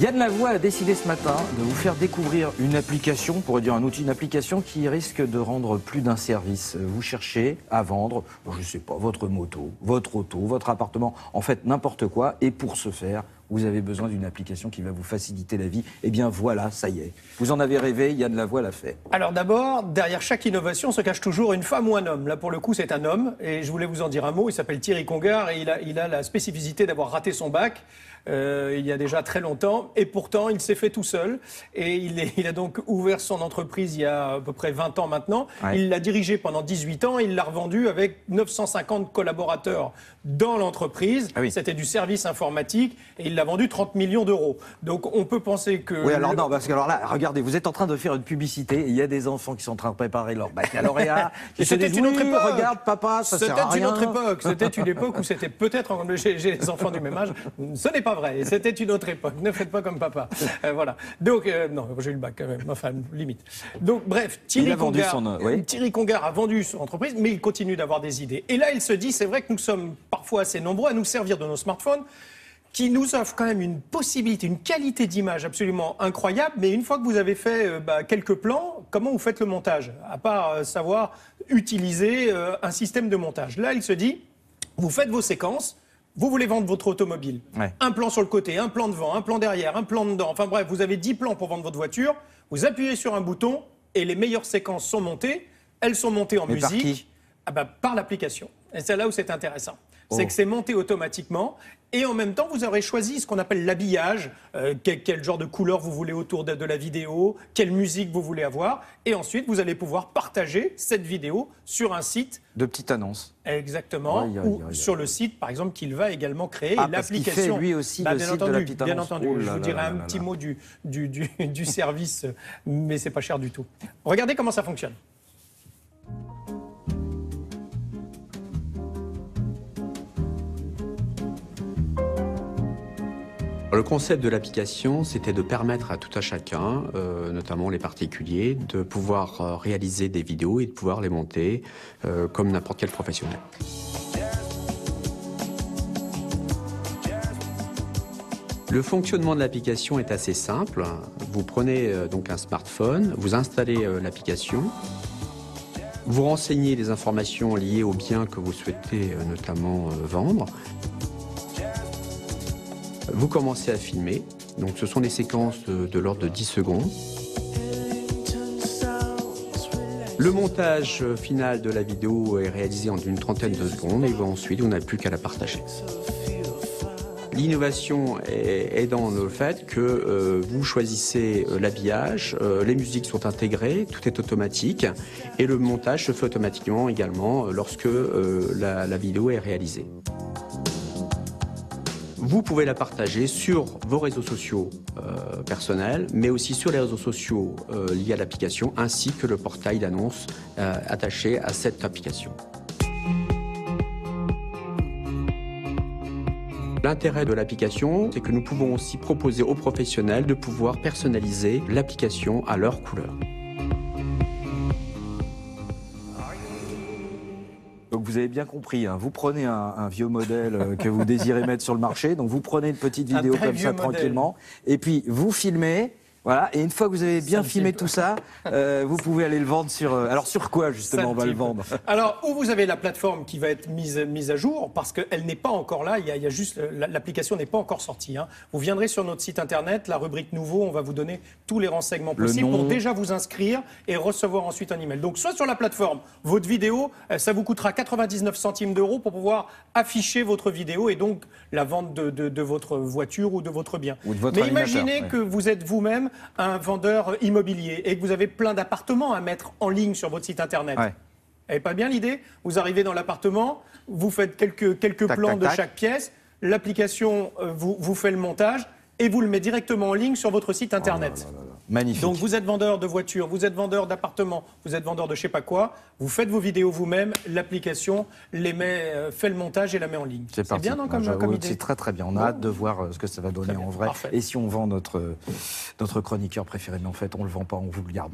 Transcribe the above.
Yann Lavoie a décidé ce matin de vous faire découvrir une application, on pourrait dire un outil, une application qui risque de rendre plus d'un service. Vous cherchez à vendre, je ne sais pas, votre moto, votre auto, votre appartement, en fait n'importe quoi. Et pour ce faire, vous avez besoin d'une application qui va vous faciliter la vie. Eh bien voilà, ça y est. Vous en avez rêvé, Yann Lavoie l'a fait. Alors d'abord, derrière chaque innovation se cache toujours une femme ou un homme. Là pour le coup c'est un homme et je voulais vous en dire un mot. Il s'appelle Thierry Congar et il a la spécificité d'avoir raté son bac. Il y a déjà très longtemps et pourtant il s'est fait tout seul et il a donc ouvert son entreprise il y a à peu près 20 ans maintenant. Ouais. Il l'a dirigée pendant 18 ans, il l'a revendue avec 950 collaborateurs dans l'entreprise. Ah oui. C'était du service informatique et il l'a vendu 30 millions d'euros. Donc on peut penser que... Oui alors non, parce que alors là, regardez, vous êtes en train de faire une publicité et il y a des enfants qui sont en train de préparer leur baccalauréat. C'était une autre époque. Regarde papa, ça sert à rien. C'était une autre époque. C'était une époque où c'était peut-être, j'ai les enfants du même âge, ce n'est pas vrai. C'était une autre époque. Ne faites pas comme papa. Voilà. Donc, non, j'ai eu le bac quand même. Enfin, limite. Donc, bref, Thierry Congar a vendu son entreprise, mais il continue d'avoir des idées. Et là, il se dit, c'est vrai que nous sommes parfois assez nombreux à nous servir de nos smartphones, qui nous offrent quand même une possibilité, une qualité d'image absolument incroyable. Mais une fois que vous avez fait quelques plans, comment vous faites le montage? À part savoir utiliser un système de montage. Là, il se dit, vous faites vos séquences. Vous voulez vendre votre automobile. Ouais. Un plan sur le côté, un plan devant, un plan derrière, un plan dedans. Enfin bref, vous avez 10 plans pour vendre votre voiture. Vous appuyez sur un bouton et les meilleures séquences sont montées. Elles sont montées en musique. Par qui ? Par l'application. Et c'est là où c'est intéressant. C'est que c'est monté automatiquement. Et en même temps, vous aurez choisi ce qu'on appelle l'habillage, quel genre de couleur vous voulez autour de la vidéo, quelle musique vous voulez avoir. Et ensuite, vous allez pouvoir partager cette vidéo sur un site. De petites annonces. Exactement. Ou sur le site, par exemple, qu'il va également créer. L'application. Parce qu'il fait lui aussi le site de la petite annonce. Bien entendu. Je vous dirai un petit mot du service, mais c'est pas cher du tout. Regardez comment ça fonctionne. Le concept de l'application, c'était de permettre à tout un chacun, notamment les particuliers, de pouvoir réaliser des vidéos et de pouvoir les monter comme n'importe quel professionnel. Le fonctionnement de l'application est assez simple. Vous prenez donc un smartphone, vous installez l'application, vous renseignez les informations liées aux biens que vous souhaitez notamment vendre. Vous commencez à filmer, donc ce sont des séquences de l'ordre de 10 secondes. Le montage final de la vidéo est réalisé en une trentaine de secondes et ensuite on n'a plus qu'à la partager. L'innovation est dans le fait que vous choisissez l'habillage, les musiques sont intégrées, tout est automatique et le montage se fait automatiquement également lorsque la vidéo est réalisée. Vous pouvez la partager sur vos réseaux sociaux personnels, mais aussi sur les réseaux sociaux liés à l'application, ainsi que le portail d'annonces attaché à cette application. L'intérêt de l'application, c'est que nous pouvons aussi proposer aux professionnels de pouvoir personnaliser l'application à leur couleur. Donc vous avez bien compris, hein, vous prenez un vieux modèle que vous désirez mettre sur le marché, donc vous prenez une petite vidéo comme ça tranquillement, et puis vous filmez, voilà, et une fois que vous avez bien filmé tout ça, vous pouvez aller le vendre sur... alors sur quoi justement on va le vendre? Alors où vous avez la plateforme qui va être mise à jour, parce qu'elle n'est pas encore là, il y a juste l'application n'est pas encore sortie. Hein. Vous viendrez sur notre site internet, la rubrique nouveau, on va vous donner tous les renseignements possibles pour déjà vous inscrire et recevoir ensuite un email. Donc soit sur la plateforme, votre vidéo, ça vous coûtera 99 centimes d'euros pour pouvoir afficher votre vidéo et donc la vente de votre voiture ou de votre bien. Ou de votre imaginez que vous êtes vous-même un vendeur immobilier et que vous avez plein d'appartements à mettre en ligne sur votre site internet. Ouais. Vous n'avez pas bien l'idée? Vous arrivez dans l'appartement, vous faites quelques plans de chaque pièce, l'application vous fait le montage et vous le met directement en ligne sur votre site internet. Oh là là là. Magnifique. Donc vous êtes vendeur de voitures, vous êtes vendeur d'appartements, vous êtes vendeur de je sais pas quoi, vous faites vos vidéos vous-même, l'application fait le montage et la met en ligne. C'est bien non, comme idée. C'est très très bien, on a hâte de voir ce que ça va donner en vrai. Parfait. Et si on vend notre chroniqueur préféré, mais en fait on ne le vend pas, on vous le garde.